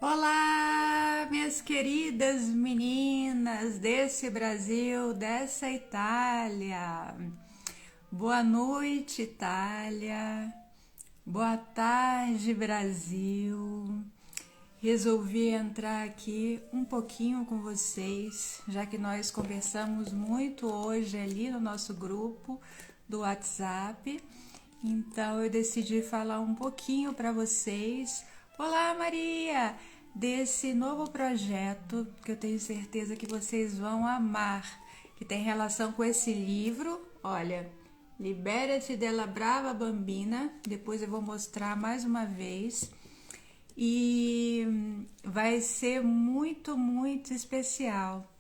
Olá, minhas queridas meninas desse Brasil, dessa Itália. Boa noite, Itália. Boa tarde, Brasil. Resolvi entrar aqui um pouquinho com vocês, já que nós conversamos muito hoje ali no nosso grupo do WhatsApp. Então eu decidi falar um pouquinho para vocês. Olá, Maria! Desse novo projeto que eu tenho certeza que vocês vão amar, que tem relação com esse livro. Olha, Libera-te della Brava Bambina. Depois eu vou mostrar mais uma vez. E vai ser muito, muito especial.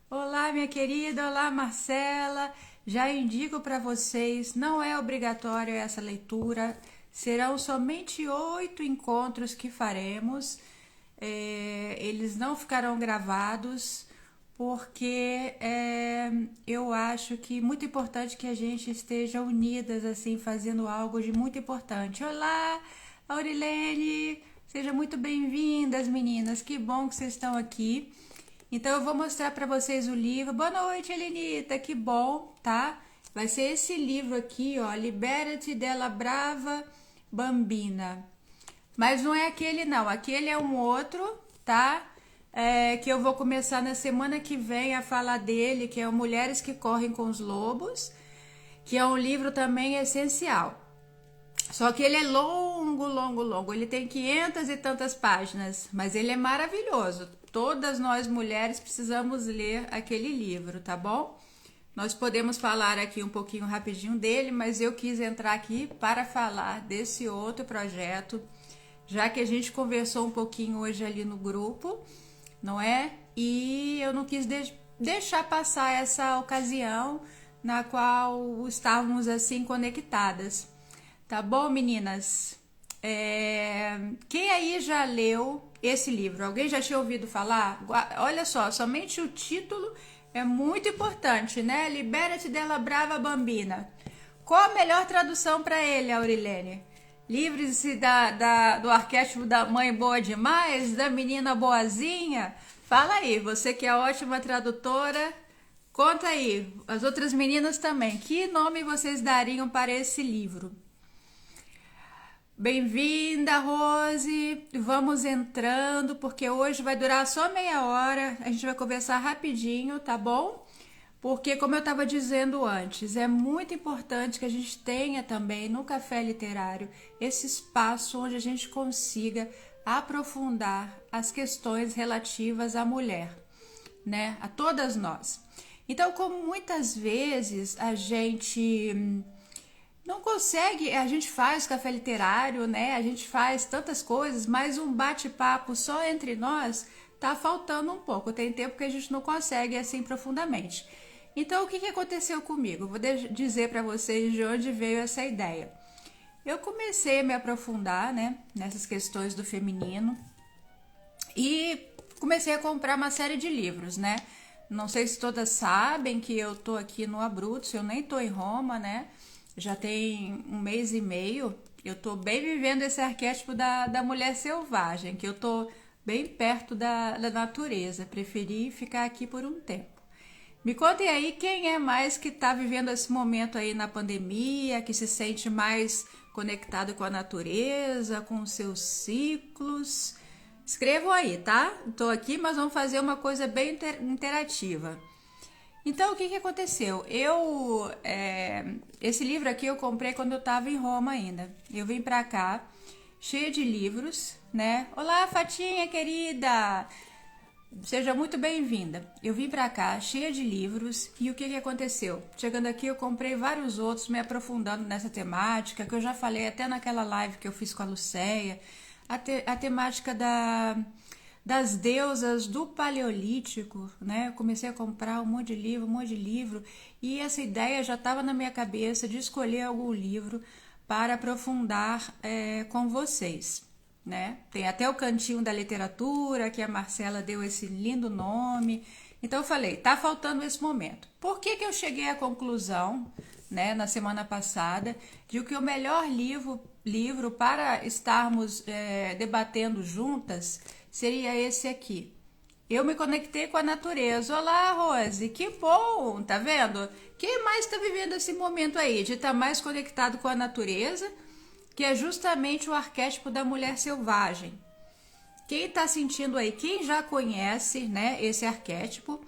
Olá, minha querida, olá, Marcela. Já indico para vocês, não é obrigatório essa leitura, serão somente 8 encontros que faremos. Eles não ficarão gravados, porque eu acho que é muito importante que a gente esteja unidas, assim, fazendo algo de muito importante. Olá, Aurilene! Sejam muito bem-vindas, meninas. Que bom que vocês estão aqui. Então eu vou mostrar para vocês o livro. Boa noite, Elenita. Que bom, tá? Vai ser esse livro aqui, ó, Libera-te della Brava Bambina. Mas não é aquele não. Aquele é um outro, tá? Que eu vou começar na semana que vem a falar dele, que é o Mulheres que Correm com os Lobos, que é um livro também essencial. Só que ele é longo, longo, longo. Ele tem 500 e tantas páginas, mas ele é maravilhoso. Todas nós mulheres precisamos ler aquele livro, tá bom? Nós podemos falar aqui um pouquinho rapidinho dele, mas eu quis entrar aqui para falar desse outro projeto, já que a gente conversou um pouquinho hoje ali no grupo, não é? E eu não quis deixar passar essa ocasião na qual estávamos assim conectadas. Tá bom, meninas? Quem aí já leu esse livro? Alguém já tinha ouvido falar? Olha só, somente o título é muito importante, né? Libera-te della Brava Bambina. Qual a melhor tradução para ele, Aurilene? Livre-se do arquétipo da mãe boa demais, da menina boazinha? Fala aí, você que é ótima tradutora, conta aí, as outras meninas também. Que nome vocês dariam para esse livro? Bem-vinda, Rose. Vamos entrando, porque hoje vai durar só meia hora. A gente vai conversar rapidinho, tá bom? Porque, como eu estava dizendo antes, é muito importante que a gente tenha também no Café Literário esse espaço onde a gente consiga aprofundar as questões relativas à mulher, né? A todas nós. Então, como muitas vezes a gente não consegue, a gente faz café literário, né? A gente faz tantas coisas, mas um bate-papo só entre nós tá faltando um pouco. Tem tempo que a gente não consegue assim profundamente. Então, o que aconteceu comigo? Vou dizer para vocês de onde veio essa ideia. Eu comecei a me aprofundar, né, nessas questões do feminino e comecei a comprar uma série de livros, né? Não sei se todas sabem que eu tô aqui no Abruzzo, eu nem tô em Roma, né? Já tem um mês e meio, eu tô bem vivendo esse arquétipo da mulher selvagem, que eu tô bem perto da natureza, preferi ficar aqui por um tempo. Me contem aí quem é mais que tá vivendo esse momento aí na pandemia, que se sente mais conectado com a natureza, com os seus ciclos. Escrevam aí, tá? Tô aqui, mas vamos fazer uma coisa bem interativa. Então, o que aconteceu? Esse livro aqui eu comprei quando eu estava em Roma ainda. Eu vim pra cá, cheia de livros, né? Olá, Fatinha, querida! Seja muito bem-vinda. Eu vim pra cá, cheia de livros, e o que aconteceu? Chegando aqui, eu comprei vários outros, me aprofundando nessa temática, que eu já falei até naquela live que eu fiz com a Lucéia, a temática das deusas do Paleolítico, né? Eu comecei a comprar um monte de livro, e essa ideia já estava na minha cabeça de escolher algum livro para aprofundar com vocês, né? Tem até o Cantinho da Literatura, que a Marcela deu esse lindo nome. Então eu falei, tá faltando esse momento. Por que eu cheguei à conclusão, né, na semana passada, de que o melhor livro para estarmos debatendo juntas seria esse aqui. Eu me conectei com a natureza. Olá, Rose, que bom, tá vendo? Quem mais está vivendo esse momento aí de estar mais conectado com a natureza, que é justamente o arquétipo da mulher selvagem. Quem está sentindo aí, quem já conhece, né, esse arquétipo,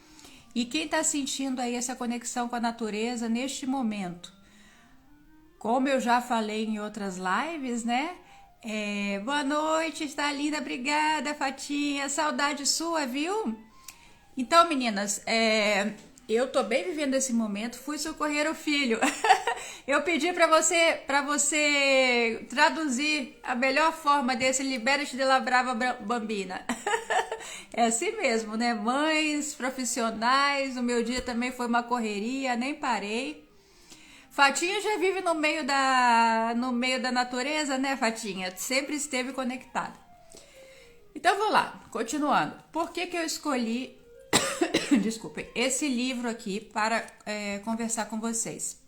e quem está sentindo aí essa conexão com a natureza neste momento? Como eu já falei em outras lives, né? Boa noite, está linda, obrigada, Fatinha, saudade sua, viu? Então, meninas, eu tô bem vivendo esse momento, fui socorrer o filho. Eu pedi para você traduzir a melhor forma desse libera-te de la brava bambina. É assim mesmo, né? Mães, profissionais, o meu dia também foi uma correria, nem parei. Fatinha já vive no meio da natureza, né, Fatinha? Sempre esteve conectada. Então, vou lá, continuando. Por que eu escolhi, desculpem, esse livro aqui para conversar com vocês?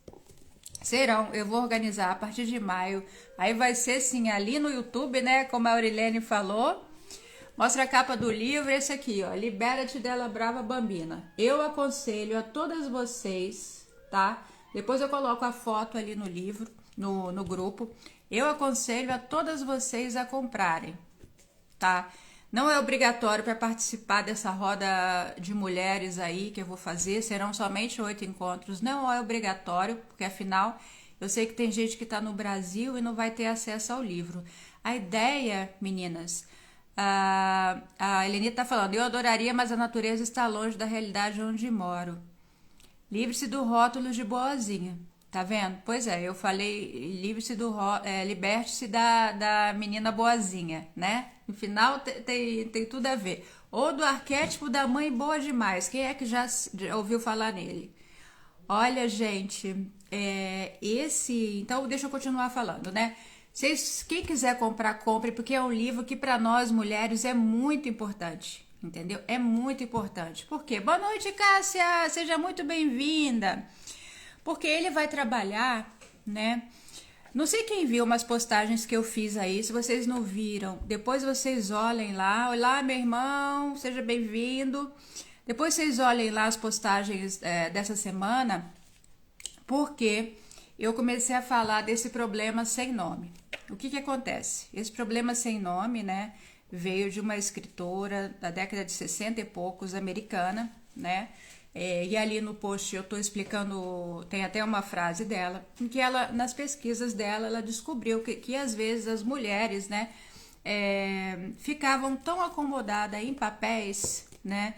Eu vou organizar a partir de maio. Aí vai ser, sim, ali no YouTube, né, como a Aurilene falou. Mostra a capa do livro, esse aqui, ó, Libera-te dela brava bambina. Eu aconselho a todas vocês, tá? Depois eu coloco a foto ali no livro, no grupo. Eu aconselho a todas vocês a comprarem, tá? Não é obrigatório para participar dessa roda de mulheres aí que eu vou fazer. Serão somente 8 encontros. Não é obrigatório, porque afinal eu sei que tem gente que está no Brasil e não vai ter acesso ao livro. A ideia, meninas, a Eleni está falando, eu adoraria, mas a natureza está longe da realidade onde moro. Livre-se do rótulo de boazinha, tá vendo? Pois é, eu falei, liberte-se da menina boazinha, né? No final tem tudo a ver. Ou do arquétipo da mãe boa demais. Quem é que já ouviu falar nele? Olha, gente, então deixa eu continuar falando, né? Quem quiser comprar, compre, porque é um livro que para nós mulheres é muito importante. Entendeu? É muito importante. Por quê? Boa noite, Cássia! Seja muito bem-vinda! Porque ele vai trabalhar, né? Não sei quem viu umas postagens que eu fiz aí, se vocês não viram, depois vocês olhem lá. Olá, meu irmão, seja bem-vindo. Depois vocês olhem lá as postagens dessa semana, porque eu comecei a falar desse problema sem nome. O que acontece? Esse problema sem nome, né? Veio de uma escritora da década de 60 e poucos, americana, né? E ali no post eu tô explicando, tem até uma frase dela, em que ela, nas pesquisas dela, ela descobriu que às vezes as mulheres, né, ficavam tão acomodadas em papéis, né?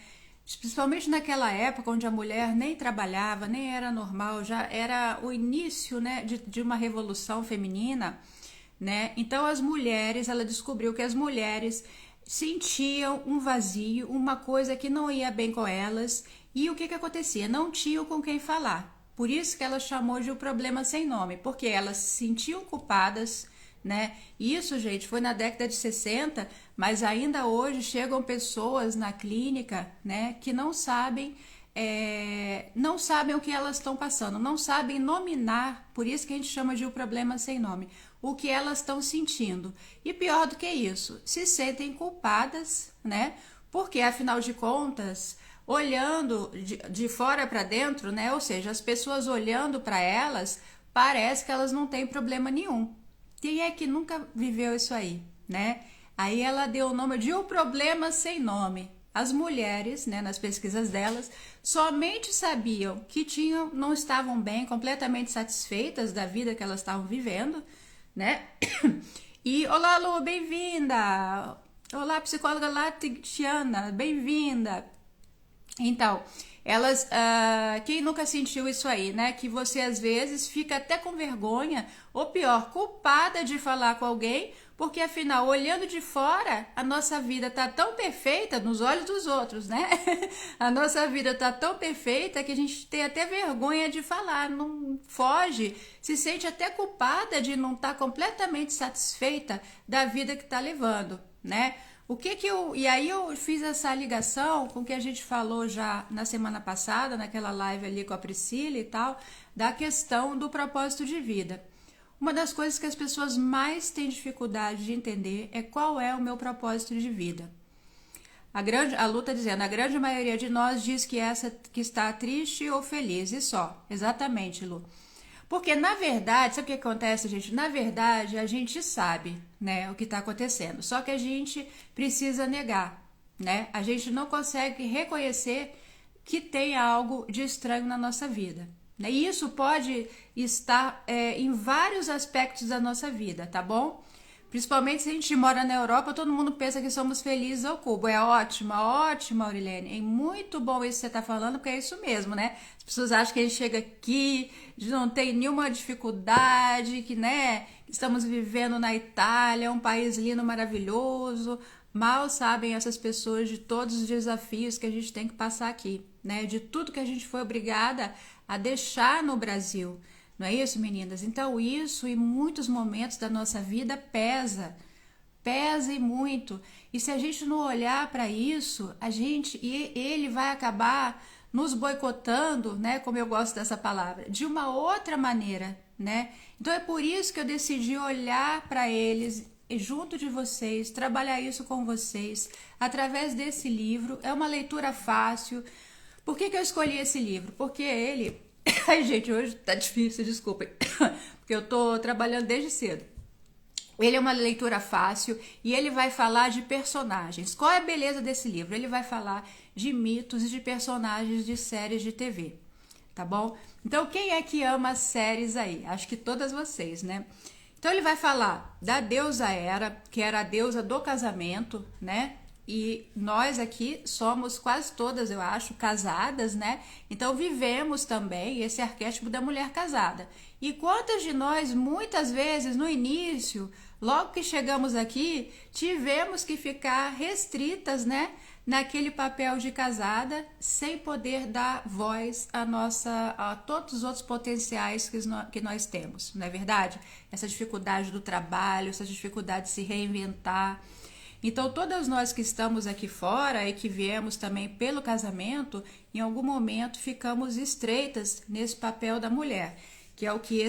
Principalmente naquela época onde a mulher nem trabalhava, nem era normal, já era o início, né, de uma revolução feminina, né? Então ela descobriu que as mulheres sentiam um vazio, uma coisa que não ia bem com elas, e o que acontecia? Não tinham com quem falar. Por isso que ela chamou de o problema sem nome, porque elas se sentiam culpadas, né? Isso, gente, foi na década de 60, mas ainda hoje chegam pessoas na clínica, né, que não sabem o que elas estão passando, não sabem nominar, por isso que a gente chama de o problema sem nome, o que elas estão sentindo. E pior do que isso, se sentem culpadas, né? Porque afinal de contas, olhando de fora para dentro, né? Ou seja, as pessoas olhando para elas, parece que elas não têm problema nenhum. Quem é que nunca viveu isso aí, né? Aí ela deu o nome de o problema sem nome. As mulheres, né, nas pesquisas delas, somente sabiam que não estavam bem, completamente satisfeitas da vida que elas estavam vivendo, né? E, olá, Lu, bem-vinda! Olá, psicóloga Latiana, bem-vinda! Então, quem nunca sentiu isso aí, né? Que você às vezes fica até com vergonha, ou pior, culpada de falar com alguém, porque afinal, olhando de fora, a nossa vida tá tão perfeita nos olhos dos outros, né? A nossa vida tá tão perfeita que a gente tem até vergonha de falar, não foge, se sente até culpada de não estar completamente satisfeita da vida que tá levando, né? E aí eu fiz essa ligação com o que a gente falou já na semana passada, naquela live ali com a Priscila e tal, da questão do propósito de vida. Uma das coisas que as pessoas mais têm dificuldade de entender é qual é o meu propósito de vida. A Lu tá dizendo, a grande maioria de nós diz que está triste ou feliz, e só. Exatamente, Lu. Porque, na verdade, sabe o que acontece, gente? Na verdade, a gente sabe, né, o que está acontecendo. Só que a gente precisa negar, né? A gente não consegue reconhecer que tem algo de estranho na nossa vida. Né? E isso pode estar em vários aspectos da nossa vida, tá bom? Principalmente se a gente mora na Europa, todo mundo pensa que somos felizes ao cubo. É ótima, Aurilene. É muito bom isso que você está falando, porque é isso mesmo, né? As pessoas acham que a gente chega aqui, não tem nenhuma dificuldade, que, né, estamos vivendo na Itália, um país lindo, maravilhoso. Mal sabem essas pessoas de todos os desafios que a gente tem que passar aqui, né? De tudo que a gente foi obrigada a deixar no Brasil. Não é isso, meninas? Então, isso em muitos momentos da nossa vida pesa e muito. E se a gente não olhar para isso, ele vai acabar nos boicotando, né? Como eu gosto dessa palavra, de uma outra maneira, né? Então, é por isso que eu decidi olhar para eles junto de vocês, trabalhar isso com vocês, através desse livro. É uma leitura fácil. Por que eu escolhi esse livro? Porque ele... Ai, gente, hoje tá difícil, desculpem, porque eu tô trabalhando desde cedo. Ele é uma leitura fácil e ele vai falar de personagens. Qual é a beleza desse livro? Ele vai falar de mitos e de personagens de séries de TV, tá bom? Então, quem é que ama séries aí? Acho que todas vocês, né? Então, ele vai falar da deusa Hera, que era a deusa do casamento, né? E nós aqui somos quase todas, eu acho, casadas, né? Então vivemos também esse arquétipo da mulher casada. E quantas de nós, muitas vezes, no início, logo que chegamos aqui, tivemos que ficar restritas, né? Naquele papel de casada, sem poder dar voz a todos os outros potenciais que nós temos, não é verdade? Essa dificuldade do trabalho, essa dificuldade de se reinventar. Então, todas nós que estamos aqui fora e que viemos também pelo casamento, em algum momento ficamos estreitas nesse papel da mulher, que é o que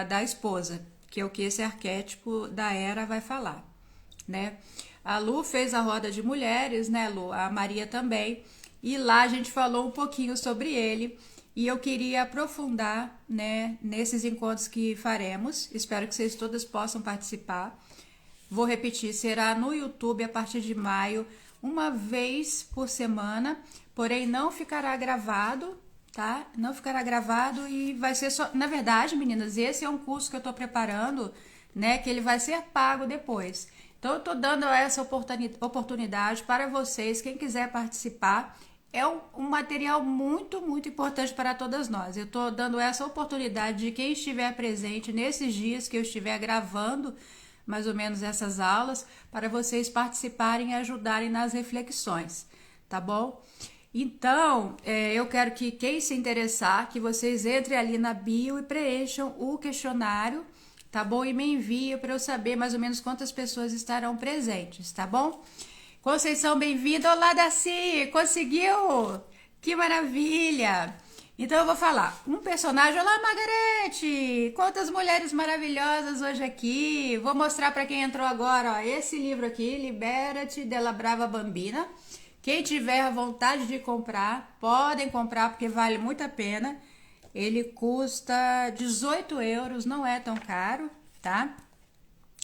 da esposa, que é o que esse arquétipo da Hera vai falar, né? A Lu fez a roda de mulheres, né, Lu? A Maria também, e lá a gente falou um pouquinho sobre ele, e eu queria aprofundar, né, nesses encontros que faremos. Espero que vocês todas possam participar. Vou repetir, será no YouTube a partir de maio, uma vez por semana, porém não ficará gravado, tá? Não ficará gravado e vai ser só... Na verdade, meninas, esse é um curso que eu tô preparando, né? Que ele vai ser pago depois. Então, eu tô dando essa oportunidade para vocês, quem quiser participar. É um material muito, muito importante para todas nós. Eu tô dando essa oportunidade de quem estiver presente nesses dias que eu estiver gravando, mais ou menos essas aulas, para vocês participarem e ajudarem nas reflexões, tá bom? Então, eu quero que quem se interessar, que vocês entrem ali na bio e preencham o questionário, tá bom? E me enviem para eu saber mais ou menos quantas pessoas estarão presentes, tá bom? Conceição, bem-vinda! Olá, Daci! Conseguiu? Que maravilha! Então eu vou falar, um personagem, olá Margarete, quantas mulheres maravilhosas hoje aqui, vou mostrar para quem entrou agora, ó, esse livro aqui, Libera-te della Brava Bambina, quem tiver a vontade de comprar, podem comprar porque vale muito a pena, ele custa 18 euros, não é tão caro, tá?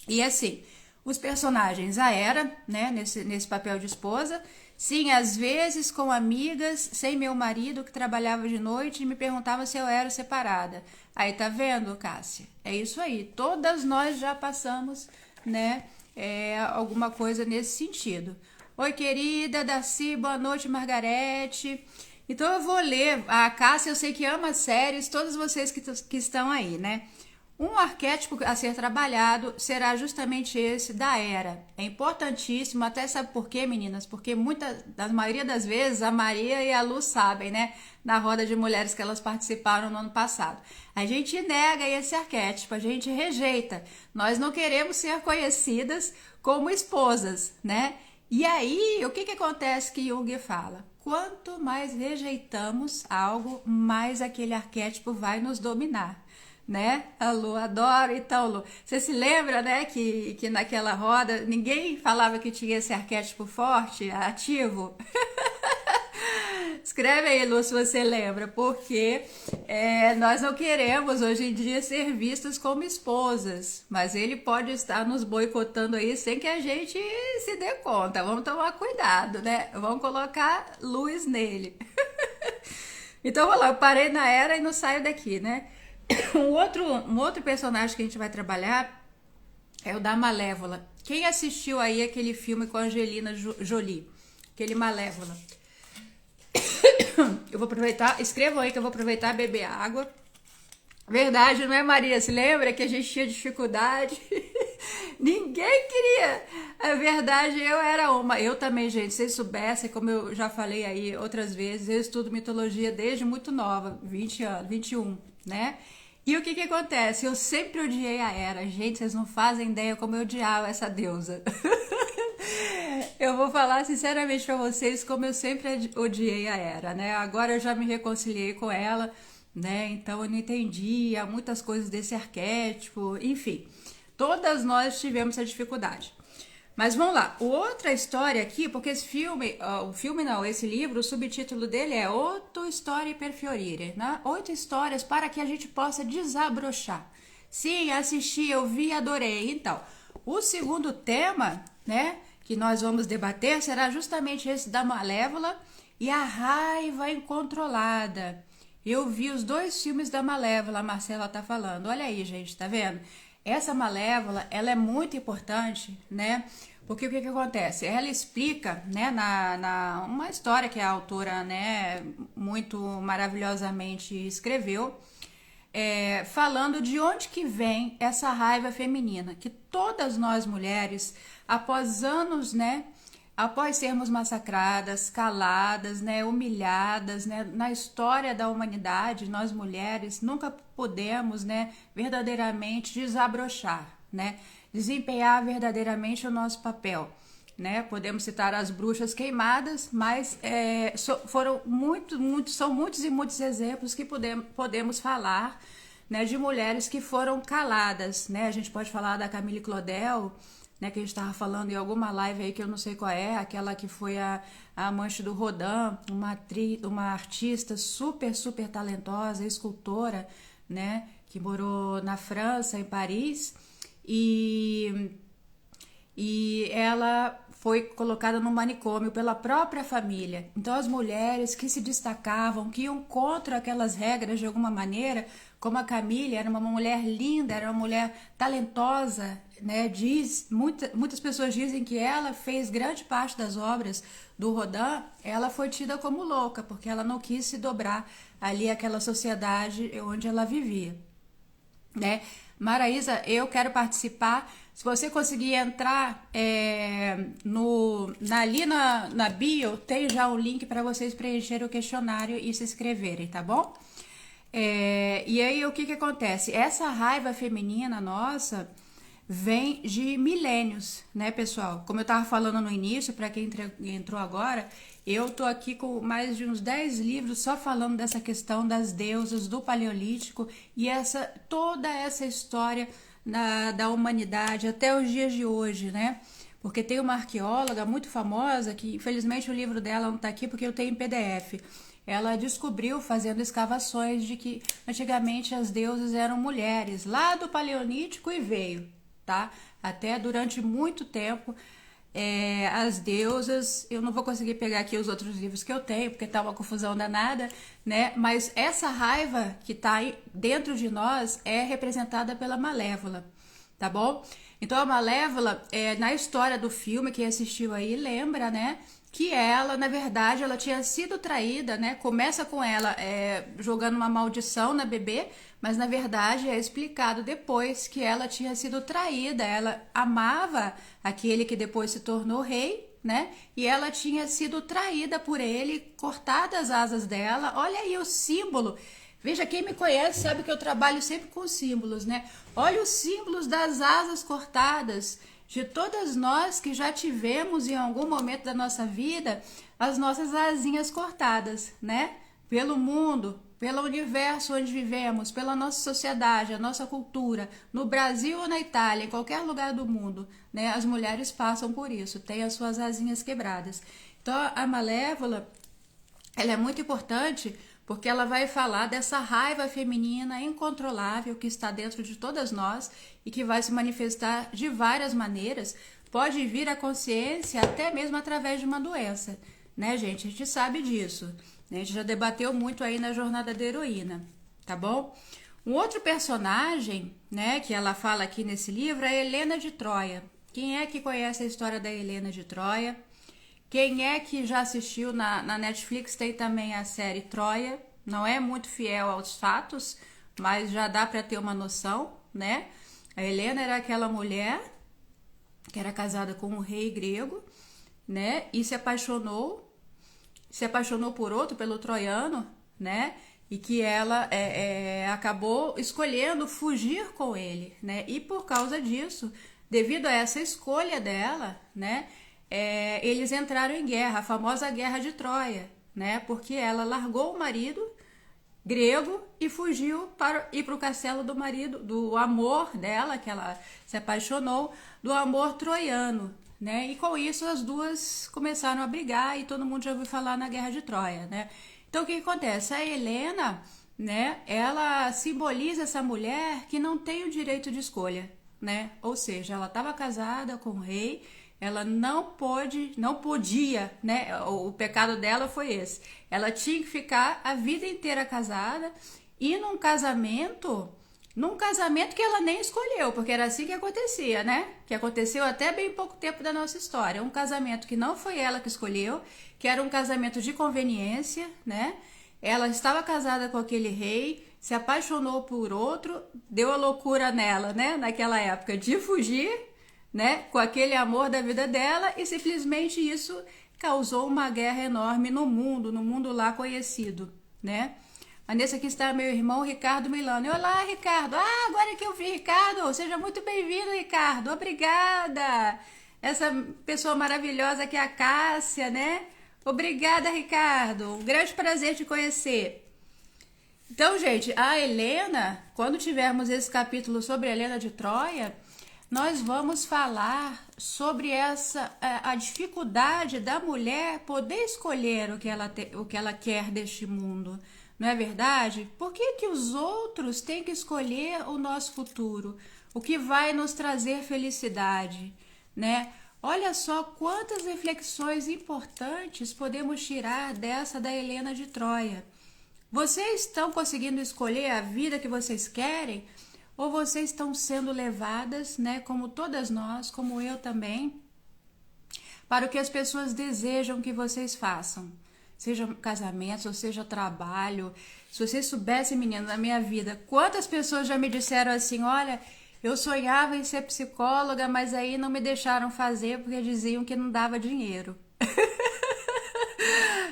E assim, os personagens, a Hera, né, nesse papel de esposa. Sim, às vezes com amigas, sem meu marido que trabalhava de noite e me perguntava se eu era separada. Aí tá vendo, Cássia? É isso aí. Todas nós já passamos, né, alguma coisa nesse sentido. Oi, querida Daci, boa noite, Margarete. Então eu vou ler. A Cássia, eu sei que ama séries, todos vocês que estão aí, né? Um arquétipo a ser trabalhado será justamente esse da Hera. É importantíssimo, até sabe por quê, meninas? Porque da maioria das vezes a Maria e a Lu sabem, né? Na roda de mulheres que elas participaram no ano passado. A gente nega esse arquétipo, a gente rejeita. Nós não queremos ser conhecidas como esposas, né? E aí, o que acontece que Jung fala? Quanto mais rejeitamos algo, mais aquele arquétipo vai nos dominar. né? A Lu, adoro. Então, Lu, você se lembra, né, que naquela roda ninguém falava que tinha esse arquétipo forte, ativo? Escreve aí, Lu, se você lembra, porque nós não queremos hoje em dia ser vistas como esposas, mas ele pode estar nos boicotando aí sem que a gente se dê conta. Vamos tomar cuidado, né? Vamos colocar luz nele. Então, vamos lá, eu parei na era e não saio daqui, né? Um outro personagem que a gente vai trabalhar é o da Malévola. Quem assistiu aí aquele filme com a Angelina Jolie? Aquele Malévola. Eu vou aproveitar, escrevam aí que eu vou aproveitar e beber água. Verdade, não é, Maria? Se lembra que a gente tinha dificuldade? Ninguém queria. A verdade, eu era uma. Eu também, gente, se vocês soubessem, como eu já falei aí outras vezes, eu estudo mitologia desde muito nova, 20 anos, 21, né? E o que que acontece? Eu sempre odiei a Hera. Gente, vocês não fazem ideia como eu odiava essa deusa. Eu vou falar sinceramente pra vocês como eu sempre odiei a Hera, né? Agora eu já me reconciliei com ela, né? Então eu não entendia muitas coisas desse arquétipo, enfim. Todas nós tivemos essa dificuldade. Mas vamos lá, outra história aqui, porque esse filme, esse livro, o subtítulo dele é Otto Storie per Fiorire, né? 8 histórias para que a gente possa desabrochar. Sim, assisti, eu vi, adorei. Então, o segundo tema, né, que nós vamos debater será justamente esse da Malévola e a raiva incontrolada. Eu vi os 2 filmes da Malévola, a Marcela tá falando. Olha aí, gente, tá vendo? Essa Malévola, ela é muito importante, né? Porque o que que acontece? Ela explica, né, uma história que a autora, né, muito maravilhosamente escreveu, falando de onde que vem essa raiva feminina, que todas nós mulheres, após anos, né, após sermos massacradas, caladas, né, humilhadas, né, na história da humanidade, nós mulheres nunca podemos, né, verdadeiramente desabrochar, né, desempenhar verdadeiramente o nosso papel, né? Podemos citar as bruxas queimadas, mas são muitos e muitos exemplos que podemos falar, né, de mulheres que foram caladas, né? A gente pode falar da Camille Claudel, né, que a gente estava falando em alguma live aí que eu não sei qual é, aquela que foi a amante do Rodin, uma artista super, super talentosa, escultora, né, que morou na França, em Paris, e ela foi colocada no manicômio pela própria família. Então as mulheres que se destacavam, que iam contra aquelas regras de alguma maneira, como a Camille, era uma mulher linda, era uma mulher talentosa, né? Muitas pessoas dizem que ela fez grande parte das obras do Rodin. Ela foi tida como louca, porque ela não quis se dobrar ali àquela sociedade onde ela vivia, né? Maraísa, eu quero participar. Se você conseguir entrar ali na bio, tem já um link para vocês preencherem o questionário e se inscreverem, tá bom? E aí o que que acontece? Essa raiva feminina nossa vem de milênios, né, pessoal? Como eu tava falando no início, para quem entrou agora, eu tô aqui com mais de uns 10 livros só falando dessa questão das deusas do Paleolítico e toda essa história da humanidade até os dias de hoje, né? Porque tem uma arqueóloga muito famosa, que infelizmente o livro dela não tá aqui porque eu tenho em PDF. Ela descobriu, fazendo escavações, de que antigamente as deusas eram mulheres, lá do Paleolítico e veio, tá? Até durante muito tempo, as deusas, eu não vou conseguir pegar aqui os outros livros que eu tenho, porque tá uma confusão danada, né? Mas essa raiva que tá aí dentro de nós é representada pela Malévola, tá bom? Então a Malévola, na história do filme, quem assistiu aí lembra, né? Que ela, na verdade, ela tinha sido traída, né? Começa com ela jogando uma maldição na bebê, mas na verdade é explicado depois que ela tinha sido traída. Ela amava aquele que depois se tornou rei, né? E ela tinha sido traída por ele, cortadas as asas dela. Olha aí o símbolo. Veja, quem me conhece sabe que eu trabalho sempre com símbolos, né? Olha os símbolos das asas cortadas. De todas nós que já tivemos em algum momento da nossa vida as nossas asinhas cortadas, né? Pelo mundo, pelo universo onde vivemos, pela nossa sociedade, a nossa cultura, no Brasil ou na Itália, em qualquer lugar do mundo, né, as mulheres passam por isso, têm as suas asinhas quebradas. Então, a Malévola, ela é muito importante porque ela vai falar dessa raiva feminina incontrolável que está dentro de todas nós e que vai se manifestar de várias maneiras. Pode vir à consciência até mesmo através de uma doença, né, gente? A gente sabe disso. A gente já debateu muito aí na jornada da heroína, tá bom? Um outro personagem, né, que ela fala aqui nesse livro é a Helena de Troia. Quem é que conhece a história da Helena de Troia? Quem é que já assistiu na Netflix? Tem também a série Troia. Não é muito fiel aos fatos, mas já dá para ter uma noção, né? A Helena era aquela mulher que era casada com um rei grego, né? E se apaixonou por outro, pelo troiano, né? E que ela acabou escolhendo fugir com ele, né? E por causa disso, devido a essa escolha dela, né? Eles entraram em guerra, a famosa Guerra de Troia, né? Porque ela largou o marido grego e fugiu para ir para o castelo do marido, do amor dela, que ela se apaixonou, do amor troiano, né? E com isso as duas começaram a brigar e todo mundo já ouviu falar na Guerra de Troia, né? Então o que acontece? A Helena, né? Ela simboliza essa mulher que não tem o direito de escolha, né? Ou seja, ela estava casada com o rei, ela não podia, né? O pecado dela foi esse. Ela tinha que ficar a vida inteira casada e num casamento que ela nem escolheu, porque era assim que acontecia, né? Que aconteceu até bem pouco tempo da nossa história. Um casamento que não foi ela que escolheu, que era um casamento de conveniência, né? Ela estava casada com aquele rei, se apaixonou por outro, deu a loucura nela, né? Naquela época de fugir, né, com aquele amor da vida dela, e simplesmente isso causou uma guerra enorme no mundo lá conhecido, né? Mas nesse aqui está meu irmão Ricardo Milano. Olá, Ricardo. Agora que eu vi, Ricardo. Seja muito bem-vindo, Ricardo. Obrigada. Essa pessoa maravilhosa que é a Cássia, né? Obrigada, Ricardo. Um grande prazer te conhecer. Então, gente, a Helena, quando tivermos esse capítulo sobre a Helena de Troia, nós vamos falar sobre a dificuldade da mulher poder escolher o que ela quer deste mundo. Não é verdade? Por que os outros têm que escolher o nosso futuro? O que vai nos trazer felicidade, né? Olha só quantas reflexões importantes podemos tirar dessa da Helena de Troia. Vocês estão conseguindo escolher a vida que vocês querem? Ou vocês estão sendo levadas, né, como todas nós, como eu também, para o que as pessoas desejam que vocês façam? Seja casamento, ou seja trabalho. Se vocês soubessem, menina, na minha vida, quantas pessoas já me disseram assim, olha, eu sonhava em ser psicóloga, mas aí não me deixaram fazer porque diziam que não dava dinheiro.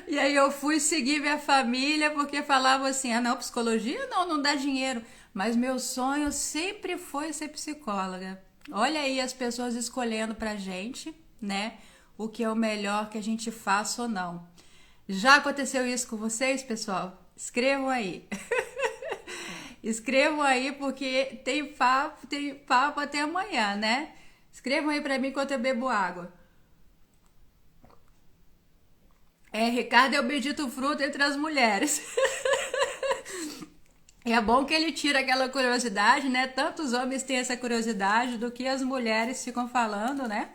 E aí eu fui seguir minha família porque falavam assim, não, psicologia não dá dinheiro. Mas meu sonho sempre foi ser psicóloga. Olha aí as pessoas escolhendo pra gente, né? O que é o melhor que a gente faça ou não. Já aconteceu isso com vocês, pessoal? Escrevam aí. Escrevam aí porque tem papo até amanhã, né? Escrevam aí pra mim enquanto eu bebo água. Ricardo é o bendito fruto entre as mulheres. É bom que ele tira aquela curiosidade, né? Tantos homens têm essa curiosidade do que as mulheres ficam falando, né?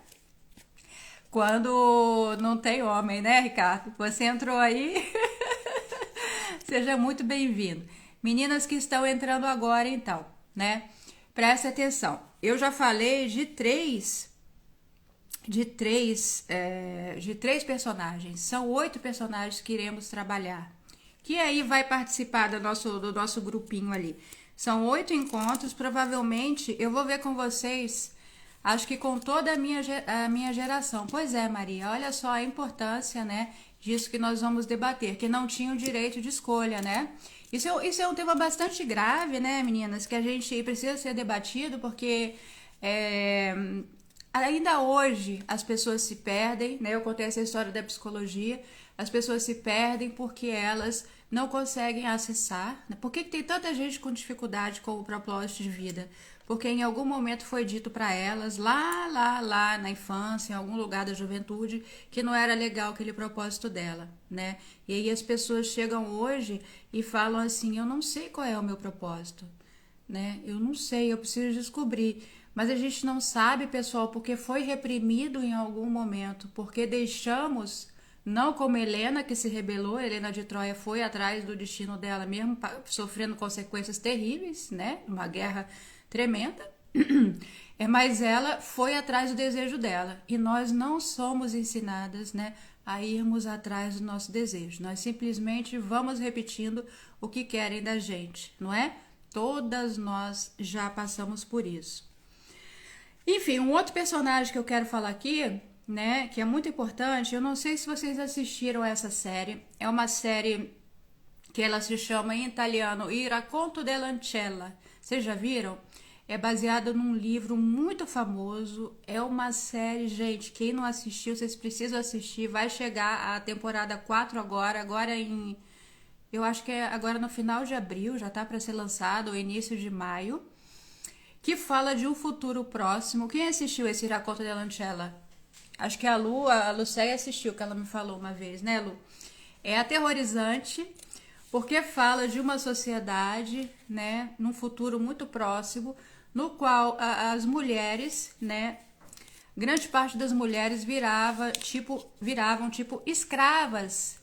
Quando não tem homem, né, Ricardo? Você entrou aí. Seja muito bem-vindo. Meninas que estão entrando agora, então, né? Preste atenção. Eu já falei de três personagens. São 8 personagens que iremos trabalhar. Que aí vai participar do nosso grupinho ali. São 8 encontros, provavelmente eu vou ver com vocês, acho que com toda a minha geração. Pois é, Maria, olha só a importância, né, disso que nós vamos debater, que não tinham direito de escolha, né? Isso é um tema bastante grave, né, meninas, que a gente precisa ser debatido, porque ainda hoje as pessoas se perdem, né? Eu contei essa história da psicologia, as pessoas se perdem porque elas não conseguem acessar. Por que tem tanta gente com dificuldade com o propósito de vida? Porque em algum momento foi dito para elas, lá na infância, em algum lugar da juventude, que não era legal aquele propósito dela, né? E aí as pessoas chegam hoje e falam assim, eu não sei qual é o meu propósito, né? Eu não sei, eu preciso descobrir. Mas a gente não sabe, pessoal, porque foi reprimido em algum momento, porque deixamos, não como Helena, que se rebelou, Helena de Troia foi atrás do destino dela mesmo, sofrendo consequências terríveis, né? Uma guerra tremenda, mas ela foi atrás do desejo dela, e nós não somos ensinadas, né, a irmos atrás do nosso desejo, nós simplesmente vamos repetindo o que querem da gente, não é? Todas nós já passamos por isso. Enfim, um outro personagem que eu quero falar aqui, né, que é muito importante, eu não sei se vocês assistiram a essa série, é uma série que ela se chama em italiano Il racconto dell'ancella. Vocês já viram? É baseada num livro muito famoso. É uma série, gente, quem não assistiu, vocês precisam assistir. Vai chegar a temporada 4 agora em... Eu acho que é agora no final de abril, já tá para ser lançado, ou início de maio. Que fala de um futuro próximo. Quem assistiu esse Racconto dell'Ancella? Acho que a Lucéia assistiu, que ela me falou uma vez, né, Lu? É aterrorizante, porque fala de uma sociedade, né, num futuro muito próximo, no qual as mulheres, né, grande parte das mulheres viravam tipo escravas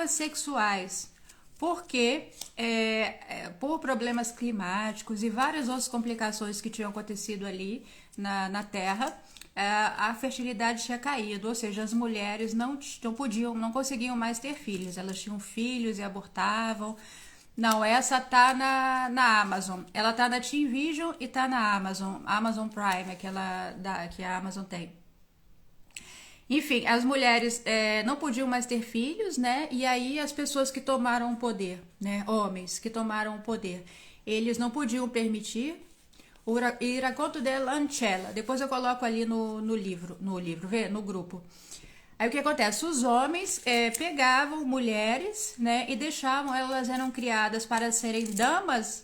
sexuais, porque por problemas climáticos e várias outras complicações que tinham acontecido ali na Terra, a fertilidade tinha caído, ou seja, as mulheres não conseguiam mais ter filhos, elas tinham filhos e abortavam. Não, essa tá na Amazon. Ela tá na Team Vision e tá na Amazon Prime, que a Amazon tem. Enfim, as mulheres não podiam mais ter filhos, né? E aí as pessoas que tomaram o poder, né? Homens que tomaram o poder, eles não podiam permitir o racconto dell'ancella. Depois eu coloco ali no grupo. Aí o que acontece? Os homens pegavam mulheres, né, e deixavam, elas eram criadas para serem damas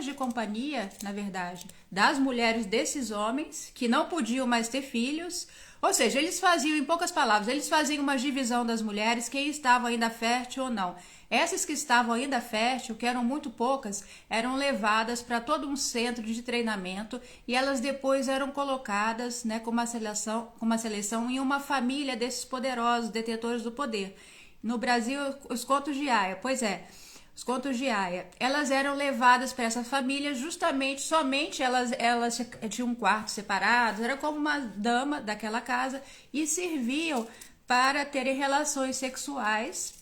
de companhia, na verdade, das mulheres desses homens, que não podiam mais ter filhos. Ou seja, eles faziam, em poucas palavras, eles faziam uma divisão das mulheres, quem estava ainda fértil ou não. Essas que estavam ainda fértil, que eram muito poucas, eram levadas para todo um centro de treinamento e elas depois eram colocadas, né, com uma seleção em uma família desses poderosos detentores do poder. No Brasil, os contos de Aia, os contos de Aia, elas eram levadas para essa família somente elas tinham um quarto separado, era como uma dama daquela casa e serviam para terem relações sexuais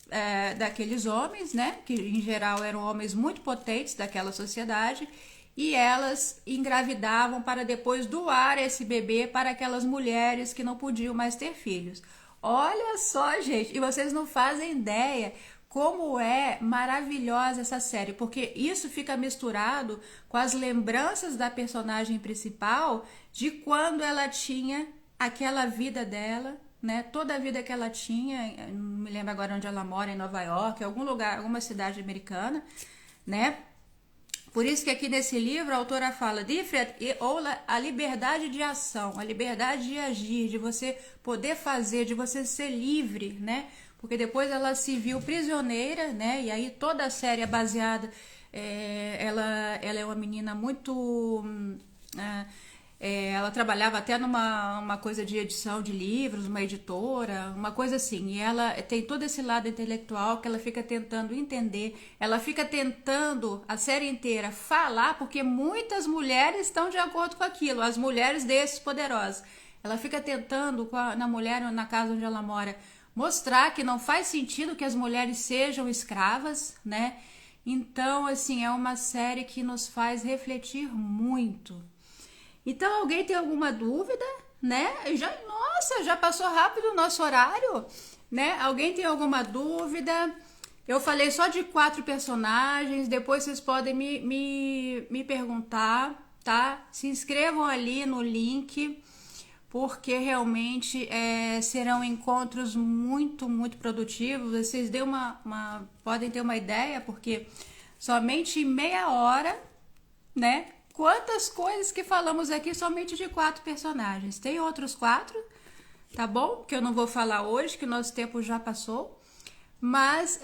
daqueles homens, né, que em geral eram homens muito potentes daquela sociedade, e elas engravidavam para depois doar esse bebê para aquelas mulheres que não podiam mais ter filhos. Olha só, gente, e vocês não fazem ideia como é maravilhosa essa série, porque isso fica misturado com as lembranças da personagem principal de quando ela tinha aquela vida dela, né? Toda a vida que ela tinha, não me lembro agora onde ela mora, em Nova York, algum lugar, alguma cidade americana, né? Por isso que aqui nesse livro a autora fala ou a liberdade de ação, a liberdade de agir, de você poder fazer, de você ser livre, né? Porque depois ela se viu prisioneira, né? E aí toda a série é baseada, ela é uma menina muito... ela trabalhava até numa coisa de edição de livros, uma editora, uma coisa assim. E ela tem todo esse lado intelectual que ela fica tentando entender. Ela fica tentando, a série inteira, falar, porque muitas mulheres estão de acordo com aquilo, as mulheres desses poderosos. Ela fica tentando, na mulher, na casa onde ela mora, mostrar que não faz sentido que as mulheres sejam escravas, né? Então, assim, é uma série que nos faz refletir muito. Então, alguém tem alguma dúvida, né? Nossa, já passou rápido o nosso horário, né? Alguém tem alguma dúvida? Eu falei só de 4 personagens, depois vocês podem me perguntar, tá? Se inscrevam ali no link, porque realmente serão encontros muito, muito produtivos. Vocês podem ter uma ideia, porque somente em meia hora, né? Quantas coisas que falamos aqui somente de 4 personagens. Tem outros 4, tá bom? Que eu não vou falar hoje, que o nosso tempo já passou. Mas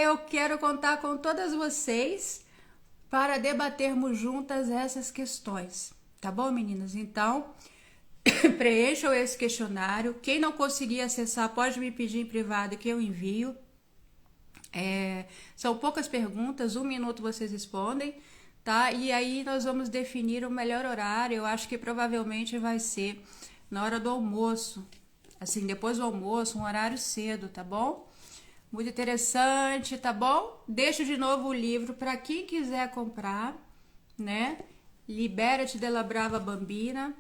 eu quero contar com todas vocês para debatermos juntas essas questões. Tá bom, meninas? Então, preencham esse questionário. Quem não conseguir acessar, pode me pedir em privado que eu envio. São poucas perguntas, 1 minuto vocês respondem, tá? E aí nós vamos definir o melhor horário. Eu acho que provavelmente vai ser na hora do almoço. Assim, depois do almoço, um horário cedo, tá bom? Muito interessante, tá bom? Deixo de novo o livro para quem quiser comprar, né? Libera-te della brava bambina.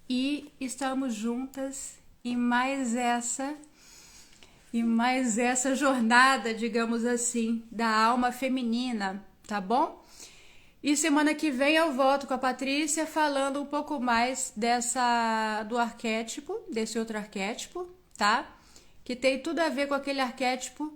E estamos juntas em mais essa jornada, digamos assim, da alma feminina, tá bom? E semana que vem eu volto com a Patrícia falando um pouco mais do arquétipo, desse outro arquétipo, tá? Que tem tudo a ver com aquele arquétipo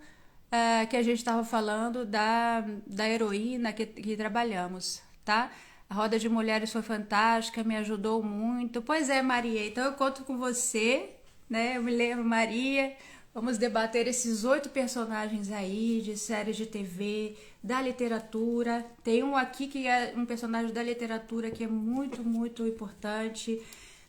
que a gente estava falando da heroína que trabalhamos, tá? A roda de mulheres foi fantástica, me ajudou muito. Pois é, Maria, então eu conto com você, né? Eu me lembro, Maria. Vamos debater esses 8 personagens aí de séries de TV, da literatura. Tem um aqui que é um personagem da literatura que é muito, muito importante.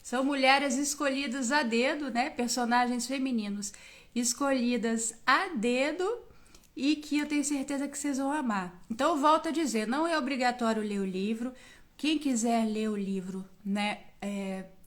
São mulheres escolhidas a dedo, né? Personagens femininos escolhidas a dedo e que eu tenho certeza que vocês vão amar. Então, eu volto a dizer, não é obrigatório ler o livro. Quem quiser ler o livro, né,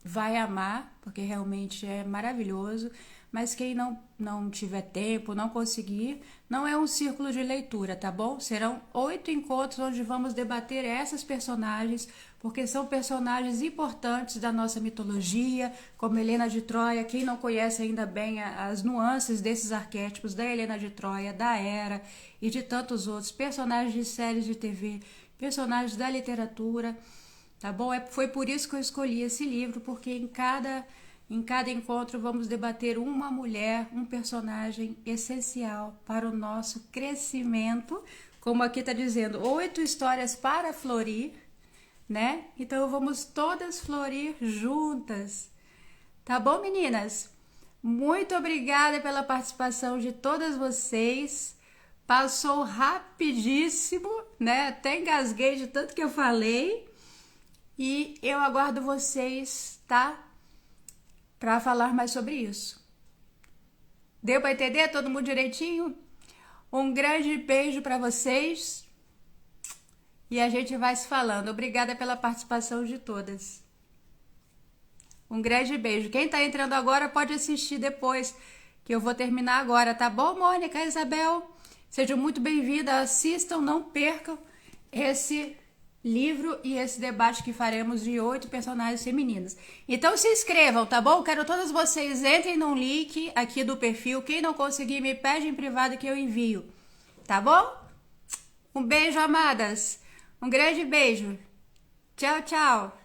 vai amar, porque realmente é maravilhoso. Mas quem não tiver tempo, não conseguir, não é um círculo de leitura, tá bom? Serão 8 encontros onde vamos debater essas personagens, porque são personagens importantes da nossa mitologia, como Helena de Troia. Quem não conhece ainda bem as nuances desses arquétipos da Helena de Troia, da Hera e de tantos outros, personagens de séries de TV, personagens da literatura, tá bom? Foi por isso que eu escolhi esse livro, porque em cada encontro vamos debater uma mulher, um personagem essencial para o nosso crescimento, como aqui está dizendo, 8 histórias para florir, né? Então vamos todas florir juntas, tá bom, meninas? Muito obrigada pela participação de todas vocês. Passou rapidíssimo, né? Até engasguei de tanto que eu falei. E eu aguardo vocês, tá? Para falar mais sobre isso. Deu para entender todo mundo direitinho? Um grande beijo para vocês. E a gente vai se falando. Obrigada pela participação de todas. Um grande beijo. Quem tá entrando agora pode assistir depois, que eu vou terminar agora, tá bom, Mônica, Isabel? Sejam muito bem-vindas, assistam, não percam esse livro e esse debate que faremos de 8 personagens femininas. Então se inscrevam, tá bom? Quero todos vocês, entrem no link aqui do perfil. Quem não conseguir, me pede em privado que eu envio, tá bom? Um beijo, amadas. Um grande beijo. Tchau, tchau.